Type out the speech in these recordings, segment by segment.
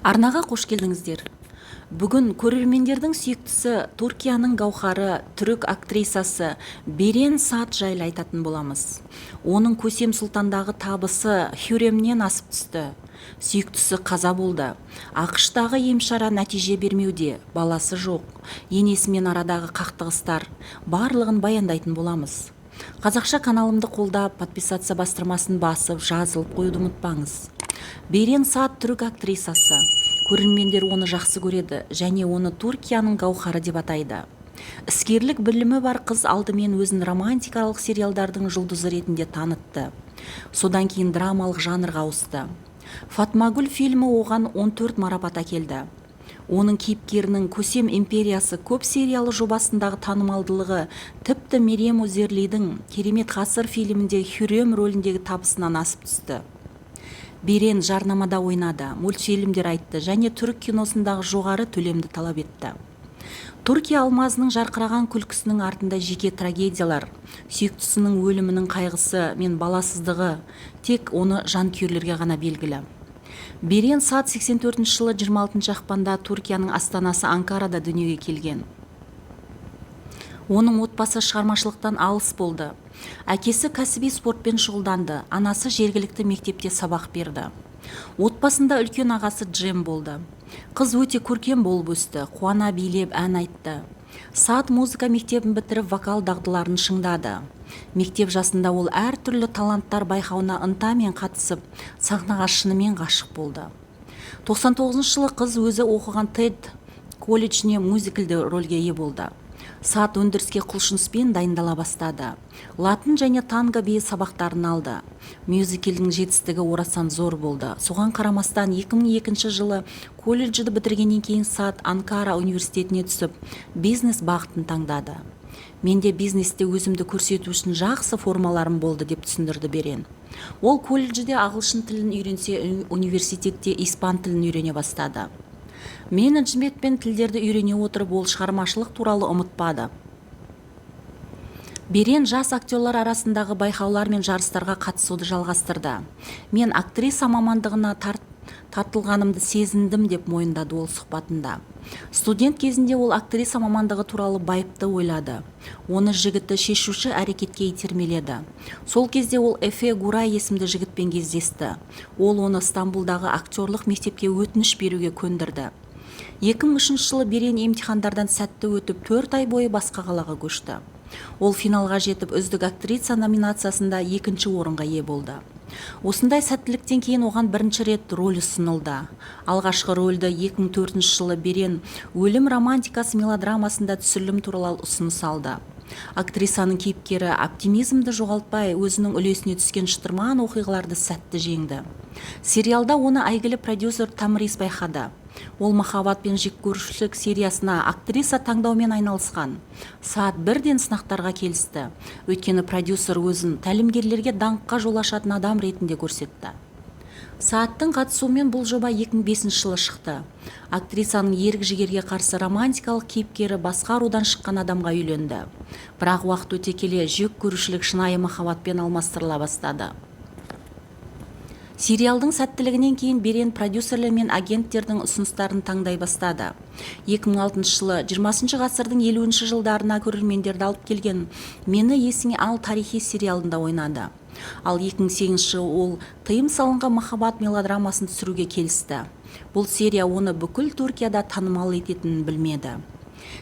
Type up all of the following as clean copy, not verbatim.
Арнаға қош келдіңіздер. Бүгін көрермендердің сүйіктісі Түркияның гауһары түрік актрисасы Берен Саат жайлы айтатын боламыз. Оның Көсем Сұлтандағы табысы Хюремнен асып түсті. Сүйіктісі қаза болды. ақш-тағы емшара нәтиже бермеуде, баласы жоқ. Енесімен арадағы қақтығыстар, барлығын баяндайтын боламыз. Қазақша каналымды қолдап, подписаться бастырмасын басып, жазылып қоюды ұмытпаңыз. Берен Саат түрік актрисасы. Көрермендер оны жақсы көреді және оны Түркияның гауһары деп атайды. Іскерлік білімі бар қыз алдымен өзін романтикалық сериалдардың жұлдызы ретінде танытты. Содан кейін драмалық жанрға ауысты. Фатмагүл фильмі оған 14 марапат әкелді. Оның кейіпкерінің Көсем империясы көп сериалы жобасындағы танымалдылығы тіпті Мерем Өзерлидің Керемет ғасыр фильмінде Хюрем рөліндегі табысынан асып түсті. Берен жарнамада ойнады, мультфильмдер айтты және түрік киносындағы жоғары төлемді талап етті. Түркия алмазының жарқыраған күлкісінің артында жеке трагедиялар, сүйіктісінің өлімінің қайғысы мен баласыздығы тек оны жанкүйерлерге ғана белгілі. Берен Саат 84 жылы 26 ақпанда Түркияның астанасы Анкарада дүниеге келген. Оның отбасы шығармашылықтан алыс болды. Әкесі кәсіби спортпен шұғылданды, анасы жергілікті мектепте сабақ берді. Отбасында үлкен ағасы Джем болды. Қыз өте көркем болып өсті, қуана билеп ән айтты. Саат музыка мектебін бітіріп вокал дағдыларын шыңдады. Мектеп жасында ол әртүрлі таланттар байқауына ынтамен қатысып, сахнаға шынымен ғашық болды. 99 жылы қыз өзі оқыған TED колледжіне мюзиклді рөлге ие болды. Саат өндіріске құлшыныспен дайындала бастады. Латын және танго би сабақтарын алды. Мюзиклдің жетістігі орасан зор болды. Соған қарамастан 2002 жылы колледжді бітіргеннен кейін Саат Анкара университетіне түсіп, бизнес бағытын таңдады. Менде бизнесте өзімді көрсету үшін жақсы формаларым болды деп түсіндірді Берен. Ол колледжде ағылшын тілін үйренсе, университетте испан тілін үйрене бастады. Менеджмент пен тілдерді үйрене отырып, ол шығармашылық туралы ұмытпады. Берен жас актерлар арасындағы байқаулар мен жарыстарға қатысуды жалғастырды. Мен актриса мамандығына тартылғанымды сезіндім деп мойындады ол сұхбатында. Студент кезінде ол актриса мамандығы туралы байыпты ойлады. Оны жігіті шешуші әрекетке итермеледі. Сол кезде ол Эфе Гурай есімді жігітпен кездесті. Ол оны Стамбулдағы актерлық мектепке өтініш беруге көндірді. 2003 жылы Берен емтихандардан сәтті өтіп 4 ай бойы басқа қалаға көшті. Ол финалға жетіп үздік актриса номинациясында 2-ші орынға ие болды. Осындай сәттіліктен кейін оған бірінші рет рөл ұсынылды. Алғашқы рөлді 2004 жылы Берен өлім романтикасы мелодрамасында түсірілім туралы ұсыныс алды. Актрисаның кейіпкері оптимизмді жоғалтпай, өзінің үлесіне түскен шытырман оқиғаларды сәтті жеңді. Сериалда оны әйгілі продюсер Тамрис байқады. Ол махаббат пен жек көрушілік сериясына актриса таңдаумен айналысқан. Саат бірден сынақтарға келісті. Өйткені продюсер өзін тәлімгерлерге даңққа жол ашатын адам ретінде көрсетті. Сааттың қатысуымен бұл жоба 2005 жылы шықты. Актрисаның ерік жігерге қарсы романтикалық кейіпкері басқа рудан шыққан адамға үйленді. Бірақ уақыт өте келе жек көрушілік шынайы махаббатпен алмастырыла бастады. Сериалдың сәттілігінен кейін Берен продюсерлер мен агенттердің ұсыныстарын таңдай бастады. 2006 жылы 20 ғасырдың 50 жылдарына көрермендерді алып келген «Мені есіңе ал» тарихи сериалында ойнады. Ал 2008 жылы ол тыйым салынған махаббат мелодрамасын түсіруге келісті. Бұл серия оны бүкіл Түркияда танымал ететінін білмеді.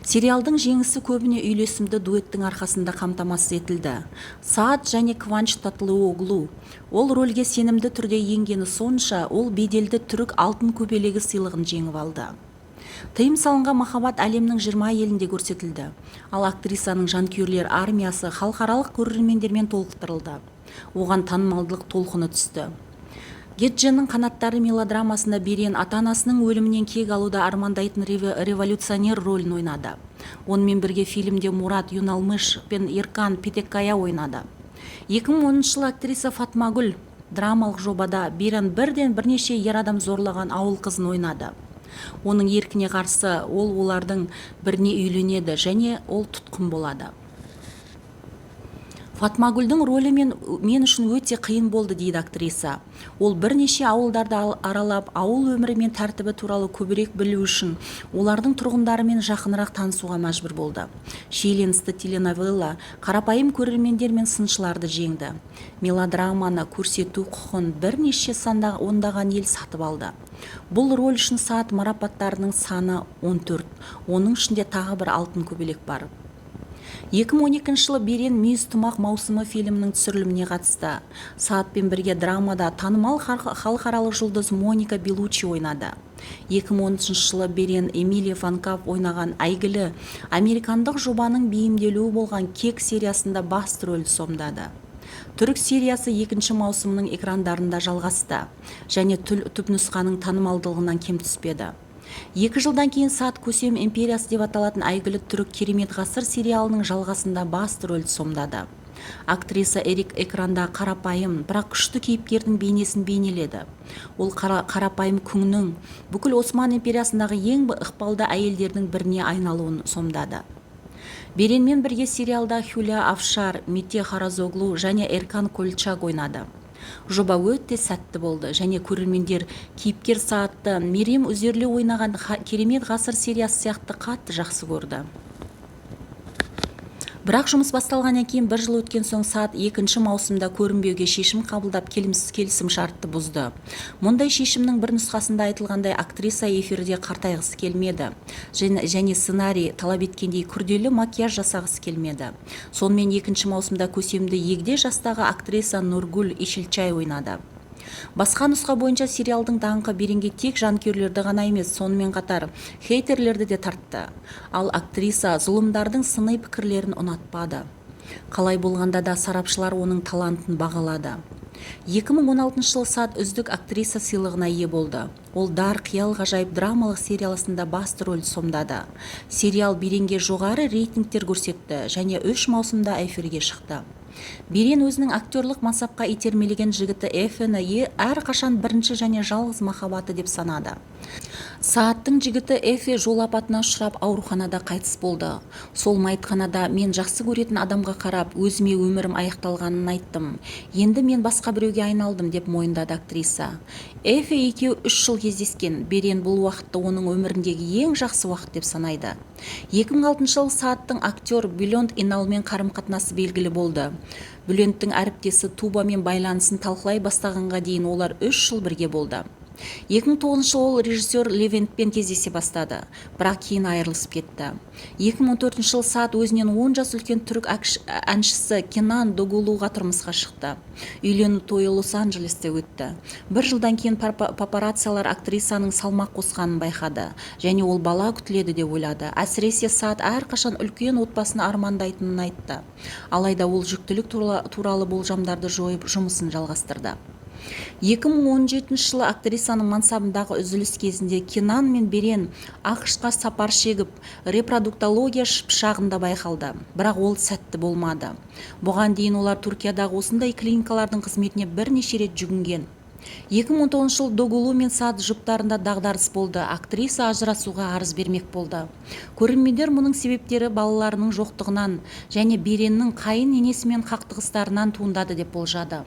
Сериалдың жеңісі көбіне үйлесімді дуэттің арқасында қамтамасыз етілді. Саат және Кванч Татлыоғлу. Ол рөлге сенімді түрде енгені сонша, ол беделді түрік алтын көбелегі сыйлығын жеңіп алды. Тыйым салынған махаббат әлемнің 20 елінде көрсетілді. Ал актрисаның жанкүйерлер армиясы халықаралық көрермендермен толықтырылды. Оған танымалдылық толқыны түсті. Гедженің қанаттары мелодрамасында Берен ата-анасының өлімінен кек алуда армандайтын революционер рөлін ойнады. Онымен бірге фильмде Мурат Юналмыш пен Иркан Петеккая ойнады. 2010 жылы актриса Фатмагүл драмалық жобада Берен бірден бірнеше ер адам зорлаған ауыл қызын ойнады. Оның еркіне қарсы ол олардың біріне үйленеді және ол тұтқын болады. Фатмагүлдің рөлі мен үшін өте қиын болды дейді актриса. Ол бірнеше ауылдарды аралап, ауыл өмірі мен тәртібі туралы көбірек білу үшін олардың тұрғындарымен жақынырақ танысуға мәжбүр болды. Шиеленісті теленовелла қарапайым көрермендер мен сыншыларды жеңді. Мелодраманы көрсету құқын бірнеше ондаған ел сатып алды. Бұл рөл үшін саат марапаттарының саны 14, оның ішінде тағы бір алтын көбелек бар. 2012 жылы Берен «Мүйіз тұмақ» маусымы фильмінің түсіріліміне қатысты. Саатпен бірге драмада танымал халықаралық жұлдыз Моника Белуччи ойнады. 2013 жылы Берен Эмилия Ван Каф ойнаған әйгілі американдық жобаның бейімделуі болған «Кек» сериясында басты рөлді сомдады. Түрік сериясы 2 маусымның экрандарында жалғасты және түпнұсқаның танымалдылығынан кем түспеді. 2 жылдан кейін «Саат Көсем империясы» деп аталатын әйгілі түрік «Керемет ғасыр» сериалының жалғасында басты рөлді сомдады. Актриса Эрик экранда қарапайым, бірақ күшті кейіпкердің бейнесін бейнеледі. Ол қарапайым күңнің бүкіл Осман империясындағы ең ықпалды әйелдердің біріне айналуын сомдады. Беренмен бірге сериалда Хюля Афшар, Мете Харазоглу және Эркан Кольчак ойнады. Жоба өте сәтті болды және көрермендер кейіпкер Саатты Мерем Үзерлі ойнаған «Керемет ғасыр» сериясы сияқты қатты жақсы көрді. Бірақ жұмыс басталғаннан кейін 1 жыл өткен соң Саат 2 маусымда көрінбеуге шешім қабылдап келісім шартты бұзды. Мұндай шешімнің бір нұсқасында айтылғандай актриса эфирде қартайғысы келмеді және сценарий талап еткендей күрделі макияж жасағысы келмеді. Сонымен 2 маусымда Көсемді егде жастағы актриса Нургул Ишилчай ойнады. Басқа нұсқа бойынша сериалдың даңқы Беренге тек жанкүйерлерді ғана емес, сонымен қатар хейтерлерді де тартты. Ал актриса зұлымдардың сыни пікірлерін ұнатпады. Қалай болғанда да сарапшылар оның талантын бағалады. 2016 жылы Саат үздік актриса сыйлығына ие болды. Ол Дар қиял ғажайып драмалық сериалысында басты рөлді сомдады. Сериал Беренге жоғары рейтингтер көрсетті және 3 маусымда эфирге шықты. Берен өзінің актерлық мансапқа итермелеген жігіті Эфені әрқашан бірінші және жалғыз махаббаты деп санады. Сааттың жігіті Эфе жол апатына ұшырап ауруханада қайтыс болды. Сол мәйітханада мен жақсы көретін адамға қарап, өзіме өмірім аяқталғанын айттым. Енді мен басқа біреуге айналдым деп мойындады актриса. Эфе екеуі 3 жыл кездескен. Берен бұл уақытты оның өміріндегі ең жақсы уақыт деп санайды. 2006 жылы Сааттың актер Бülent Иналмен қарым-қатынасы белгілі болды. Бülent'тің әріптесі Тубамен байланысын талқылай бастағанға дейін олар 3 жыл бірге болды. 2009 жылы ол режиссер Левентпен кездесе бастады, бірақ кейін айырылысып кетті. 2014 жылы Саат өзінен 10 жас үлкен түрік әншісі Кенан Догулуға тұрмысқа шықты. Үйлену тойы Лос-Анджелесте өтті. 1 жылдан кейін папараццилар актрисаның салмақ қосқанын байқады және ол бала күтіледі деп ойлады. Әсіресе Саат әрқашан үлкен отбасыны армандайтынын айтты. Алайда ол жүктілік туралы болжамдарды жойып жұмысын жалғастырды. 2017 жылы актрисаның мансабындағы үзіліс кезінде Кенан мен Берен ақш-қа сапар шегіп, репродуктология пышағында байқалды, бірақ ол сәтті болмады. Бұған дейін олар Түркиядағы осындай клиникалардың қызметіне бірнеше рет жүгінген. 2019 жыл Догулу мен Саат жұптарында дағдарыс болды. Актриса ажырасуға арыз бермек болды. Көрермендер мұның себептері балаларының жоқтығынан және Береннің қайын енесімен қақтығыстарынан туындады деп болжады.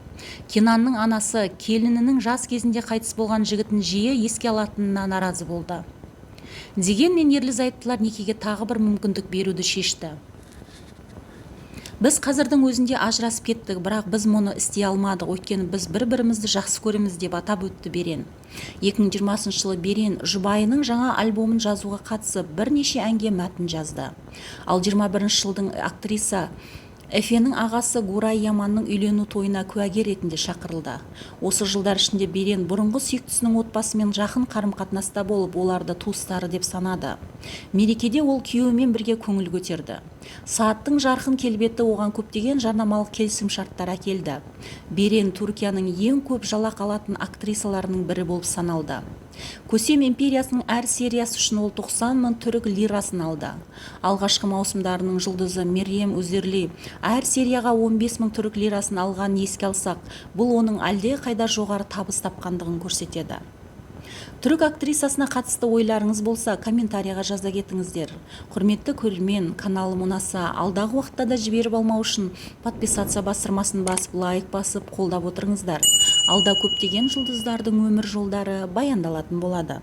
Кенанның анасы келінінің жас кезінде қайтыс болған жігітін жиі еске алатынына наразы болды. Дегенмен ерлі-зайыптылар некеге тағы бір мүмкіндік беруді шешті. Біз қазірдің өзінде ажырасып кеттік, бірақ біз мұны істей алмадық, өйткені біз бір-бірімізді жақсы көреміз деп атап өтті Берен. 2020 жылы Берен жұбайының жаңа альбомын жазуға қатысып бірнеше әнге мәтін жазды. Ал 21 жылдың актриса Эфенің ағасы Гурай Яманның үйлену тойына куәгер ретінде шақырылды. Осы жылдар ішінде Берен бұрынғы сүйіктісінің отбасымен жақын қарым-қатынаста болып, оларды туыстары деп санады. Мерекеде ол күйеуімен бірге көңіл көтерді. Сааттың жарқын келбеті оған көптеген жарнамалық келісімшарттар әкелді. Берен Түркияның ең көп жалақы алатын актрисаларының бірі болып саналды. Көсем империясының әр сериясы үшін ол 90 мың түрік лирасын алды. Алғашқы маусымдарының жұлдызы Мерем Үзерли әр серияға 15 мың түрік лирасын алған еске алсақ, бұл оның әлде қайда жоғары табыс тапқандығын көрсетеді. түрік актрисасына қатысты ойларыңыз болса комментарийға жаза кетіңіздер. Құрметті көрермен, каналым ұнаса алдағы уақытта да жіберіп алмау үшін подписаться бастырмасын басып, лайк басып қолдап отырыңыздар. Алда көптеген жұлдыздардың өмір жолдары баяндалатын болады.